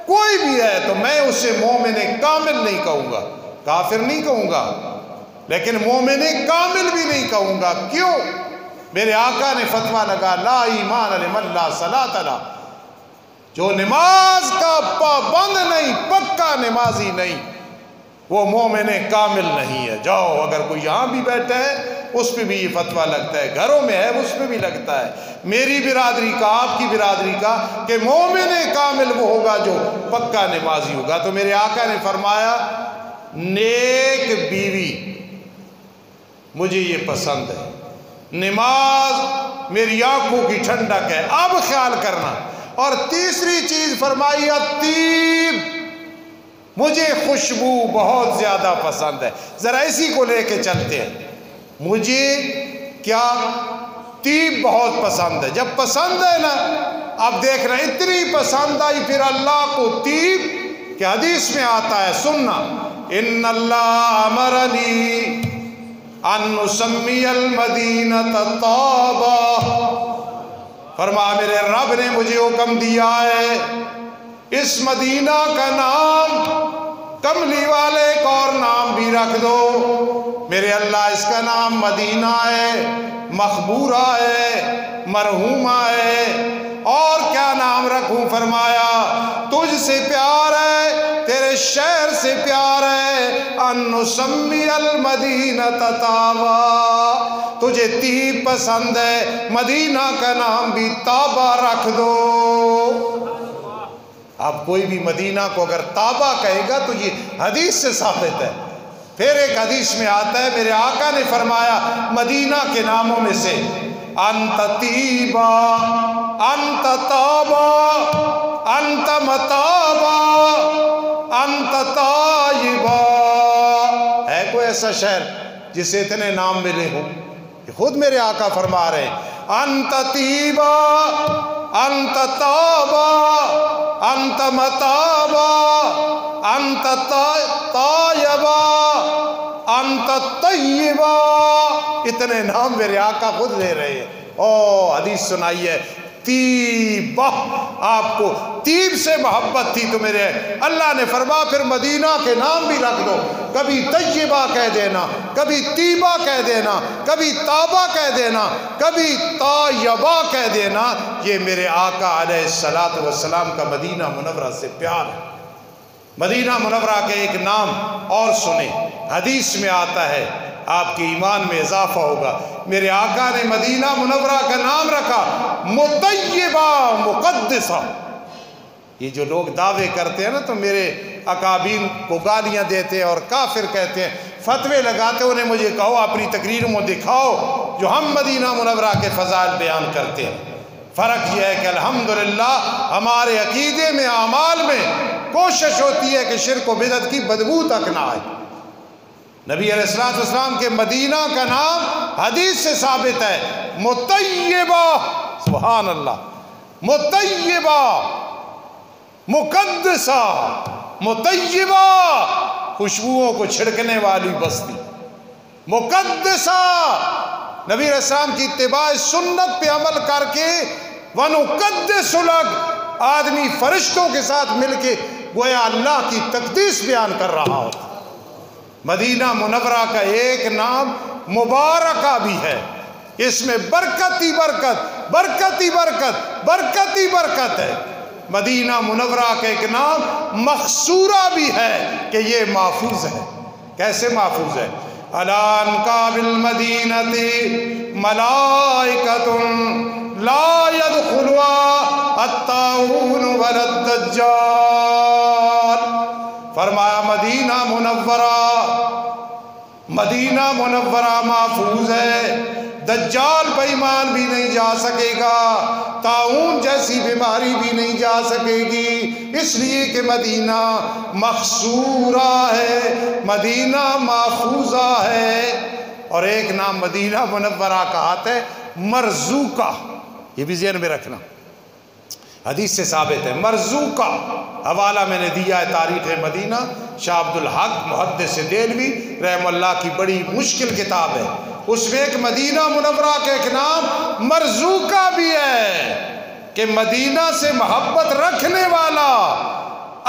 کوئی بھی ہے تو میں اسے مومن کامل نہیں کہوں گا، کافر نہیں کہوں گا، لیکن مومن کامل بھی نہیں کہوں گا۔ کیوں؟ میرے آقا نے فتویٰ لگا لا ایمان لمن لا صلاۃ لہ، جو نماز کا پابند نہیں، پکا نمازی نہیں، وہ مومن کامل نہیں ہے۔ جاؤ اگر کوئی یہاں بھی بیٹھا ہے اس پہ بھی یہ فتویٰ لگتا ہے، گھروں میں ہے اس پہ بھی لگتا ہے، میری برادری کا، آپ کی برادری کا، کہ مومن کامل وہ ہوگا جو پکا نمازی ہوگا۔ تو میرے آقا نے فرمایا نیک بیوی مجھے یہ پسند ہے، نماز میری آنکھوں کی ٹھنڈک ہے۔ اب خیال کرنا۔ اور تیسری چیز فرمائی الطیب، مجھے خوشبو بہت زیادہ پسند ہے۔ ذرا اسی کو لے کے چلتے ہیں، مجھے کیا؟ طیب بہت پسند ہے۔ جب پسند ہے نا، اب دیکھنا اتنی پسند آئی پھر اللہ کو طیب کہ حدیث میں آتا ہے، سننا، ان اللہ امرنی ان نسمی المدینہ طابہ، فرما میرے رب نے مجھے حکم دیا ہے اس مدینہ کا نام کملی والے ایک اور نام بھی رکھ دو۔ میرے اللہ اس کا نام مدینہ ہے، مخبورہ ہے، مرحومہ ہے، اور کیا نام رکھوں؟ فرمایا تجھ سے پیار ہے، تیرے شہر سے پیار ہے، ان نسمی المدینہ طابہ، تجھے طیب پسند ہے، مدینہ کا نام بھی طابہ رکھ دو۔ اب کوئی بھی مدینہ کو اگر طابہ کہے گا تو یہ حدیث سے ثابت ہے۔ پھر ایک حدیث میں آتا ہے، میرے آقا نے فرمایا مدینہ کے ناموں میں سے انت طیبہ، انت طابہ، انت مطابہ، انت طایبہ۔ ہے کوئی ایسا شہر جسے اتنے نام ملے ہوں؟ خود میرے آقا فرما رہے ہیں انت طیبہ، انت طابہ، انت مطابہ، انت طایبہ، انت طیبہ۔ اتنے نام میرے آقا خود لے رہے ہیں۔ او حدیث سنائی ہے طیبہ، آپ کو طیب سے محبت تھی تو میرے اللہ نے فرما پھر مدینہ کے نام بھی رکھ دو، کبھی طیبہ کہہ دینا، کبھی طیبہ کہہ دینا، کبھی طابہ کہہ دینا، کبھی طایبہ کہہ دینا۔ یہ میرے آقا علیہ الصلوۃ والسلام کا مدینہ منورہ سے پیار ہے۔ مدینہ منورہ کے ایک نام اور سنیں، حدیث میں آتا ہے، آپ کے ایمان میں اضافہ ہوگا۔ میرے آقا نے مدینہ منورہ کا نام رکھا مطیبہ مقدسہ۔ یہ جو لوگ دعوے کرتے ہیں نا تو میرے اکابین کو گالیاں دیتے ہیں اور کافر کہتے ہیں، فتوے لگاتے ہیں، انہیں مجھے کہو اپنی تقریروں میں دکھاؤ جو ہم مدینہ منورہ کے فضائل بیان کرتے ہیں۔ فرق یہ ہے کہ الحمدللہ ہمارے عقیدے میں، اعمال میں کوشش ہوتی ہے کہ شرک و بدعت کی بدبو تک نہ آئے۔ نبی علیہ السلام کے مدینہ کا نام حدیث سے ثابت ہے مطیبہ، سبحان اللہ، مطیبہ مقدسہ، مطیبہ خوشبوؤں کو چھڑکنے والی بستی، مقدسہ نبی علیہ السلام کی اتباع سنت پہ عمل کر کے وَنُقَدِّسُ لَكَ، آدمی فرشتوں کے ساتھ مل کے گویا اللہ کی تقدیس بیان کر رہا ہوتا۔ مدینہ منورہ کا ایک نام مبارکہ بھی ہے، اس میں برکت ہی برکت، برکت ہی برکت، برکت ہی برکت ہے۔ مدینہ منورہ کا ایک نام مخصورہ بھی ہے کہ یہ محفوظ ہے۔ کیسے محفوظ ہے؟ الان کا بالمدینۃ ملائکۃ لا يدخلها الطاعون ولا الدجال۔ فرمایا مدینہ منورہ محفوظ ہے، دجال بے ایمان بھی نہیں جا سکے گا، طاعون جیسی بیماری بھی نہیں جا سکے گی، اس لیے کہ مدینہ محصورہ ہے، مدینہ محفوظہ ہے۔ اور ایک نام مدینہ منورہ کا آتا ہے مرزوقہ، یہ بھی ذہن میں رکھنا، حدیث سے ثابت ہے۔ مرزوقہ حوالہ میں نے دیا ہے تاریخ مدینہ، شاہ عبد الحق محدث دہلوی رحم اللہ کی بڑی مشکل کتاب ہے، اس میں ایک مدینہ منورہ کا ایک نام مرزوقہ بھی ہے کہ مدینہ سے محبت رکھنے والا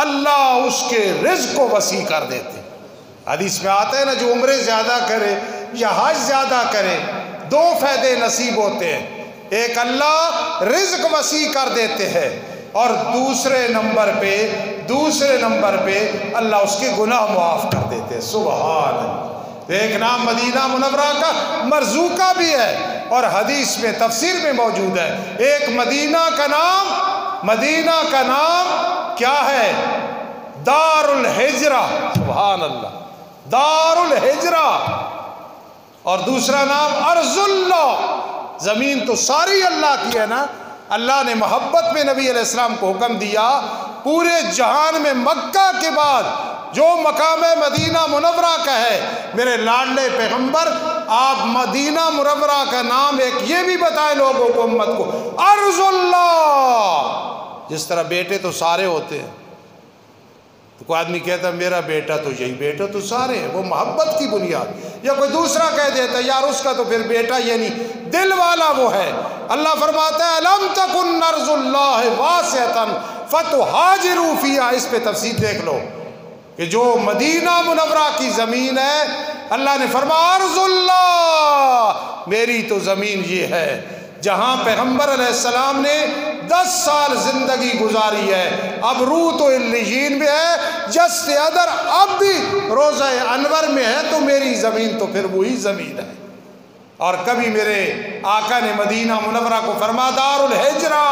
اللہ اس کے رزق کو وسیع کر دیتے۔ حدیث میں آتا ہے نا، جو عمرے زیادہ کرے یا حج زیادہ کرے، دو فائدے نصیب ہوتے ہیں، ایک اللہ رزق وسیع کر دیتے ہیں، اور دوسرے نمبر پہ اللہ اس کے گناہ معاف کر دیتے ہیں۔ سبحان اللہ۔ ایک نام مدینہ منورہ کا مرزوقہ بھی ہے، اور حدیث میں تفسیر میں موجود ہے ایک مدینہ کا نام کیا ہے؟ دار الہجرہ۔ سبحان اللہ، دار الہجرہ، اور دوسرا نام ارض اللہ۔ زمین تو ساری اللہ کی ہے نا، اللہ نے محبت میں نبی علیہ السلام کو حکم دیا، پورے جہان میں مکہ کے بعد جو مقام مدینہ منورہ کا ہے، میرے لاڈلے پیغمبر آپ مدینہ منورہ کا نام ایک یہ بھی بتائیں لوگوں کو، امت کو، ارض اللہ۔ جس طرح بیٹے تو سارے ہوتے ہیں، تو کوئی آدمی کہتا ہے میرا بیٹا تو یہی، بیٹا تو سارے ہیں، وہ محبت کی بنیاد، یا کوئی دوسرا کہہ دیتا ہے یار اس کا تو پھر بیٹا یعنی دل والا وہ ہے۔ اللہ فرماتا ہے لم تکن ارض اللہ واسعۃ فتہاجروا فیہا، اس پہ تفصیل دیکھ لو کہ جو مدینہ منورہ کی زمین ہے، اللہ نے فرمایا ارض اللہ، میری تو زمین یہ ہے، جہاں پیغمبر علیہ السلام نے 10 سال زندگی گزاری ہے، اب روح تو علیین میں ہے، جس ادر اب بھی روضہ انور میں ہے، تو میری زمین تو پھر وہی زمین ہے۔ اور کبھی میرے آقا نے مدینہ منورہ کو فرما دار الہجرہ،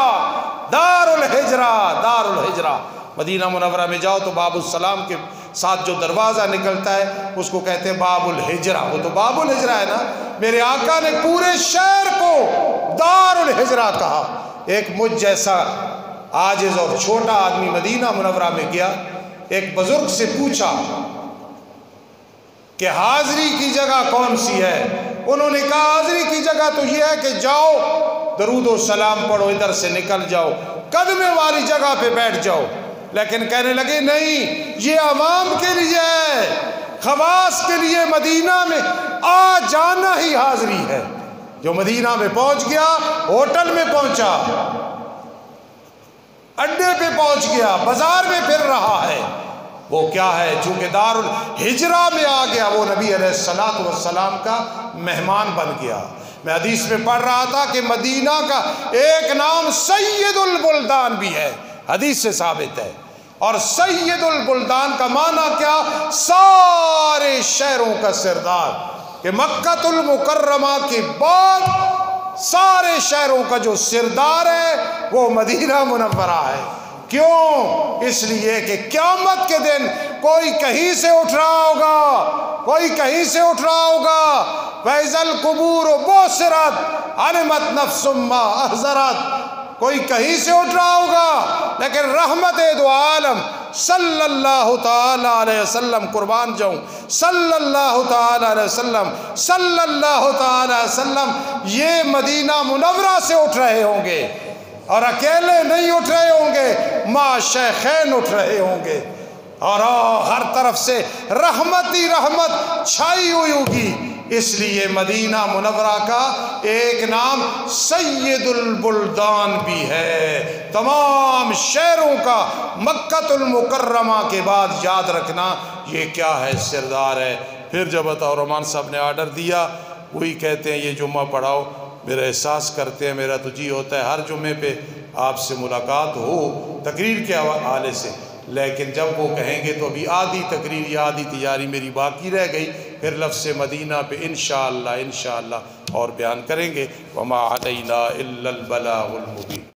دار الہجرہ، دار الہجرہ۔ مدینہ منورہ میں جاؤ تو باب السلام کے ساتھ جو دروازہ نکلتا ہے اس کو کہتے ہیں باب الہجرہ، وہ تو باب الہجرہ ہے نا۔ میرے آقا نے پورے شہر کو دار الہجرہ کہا۔ ایک مجھ جیسا عاجز اور چھوٹا آدمی مدینہ منورہ میں گیا، ایک بزرگ سے پوچھا کہ حاضری کی جگہ کون سی ہے؟ انہوں نے کہا حاضری کی جگہ تو یہ ہے کہ جاؤ درود و سلام پڑھو، ادھر سے نکل جاؤ، قدمے والی جگہ پہ بیٹھ جاؤ۔ لیکن کہنے لگے نہیں، یہ عوام کے لیے ہے، خواص کے لیے مدینہ میں آ جانا ہی حاضری ہے۔ جو مدینہ میں پہنچ گیا، ہوٹل میں پہنچا، اڈے پہ پہنچ گیا، بازار میں پھر رہا ہے، وہ کیا ہے؟ چونکہ دار الہجرہ میں آ گیا، وہ نبی علیہ السلام کا مہمان بن گیا۔ میں حدیث میں پڑھ رہا تھا کہ مدینہ کا ایک نام سید البلدان بھی ہے، حدیث سے ثابت ہے۔ اور سید البلدان کا معنی کیا؟ سارے شہروں کا سردار، کہ مکہ المکرمہ کے بعد سارے شہروں کا جو سردار ہے وہ مدینہ منورہ ہے۔ کیوں؟ اس لیے کہ قیامت کے دن کوئی کہیں سے اٹھ رہا ہوگا، کوئی کہیں سے اٹھ رہا ہوگا، وَإِذَا الْقُبُورُ بُعْثِرَتْ عَلِمَتْ نَفْسٌ مَّا أَحْضَرَتْ، کوئی کہیں سے اٹھ رہا ہوگا، لیکن رحمت دو عالم صلی اللہ تعالی علیہ وسلم، قربان جاؤں، صلی اللہ تعالی علیہ وسلم، صلی اللہ تعالی علیہ وسلم، یہ مدینہ منورہ سے اٹھ رہے ہوں گے، اور اکیلے نہیں اٹھ رہے ہوں گے، مع شیخین اٹھ رہے ہوں گے، اور ہر طرف سے رحمت ہی رحمت چھائی ہوئی ہوگی۔ اس لیے مدینہ منورہ کا ایک نام سید البلدان بھی ہے۔ تمام شہروں کا مکہ المکرمہ کے بعد یاد رکھنا یہ کیا ہے؟ سردار ہے۔ پھر جب عطا الرحمن صاحب نے آرڈر دیا، وہی کہتے ہیں یہ جمعہ پڑھاؤ، میرا احساس کرتے ہیں، میرا تو جی ہوتا ہے ہر جمعے پہ آپ سے ملاقات ہو تقریر کے حوالے سے، لیکن جب وہ کہیں گے تو ابھی آدھی تقریر یا آدھی تیاری میری باقی رہ گئی، پھر لفظ مدینہ پہ انشاءاللہ اور بیان کریں گے۔ وَمَا عَلَيْنَا إِلَّا الْبَلَاغُ الْمُبِينُ۔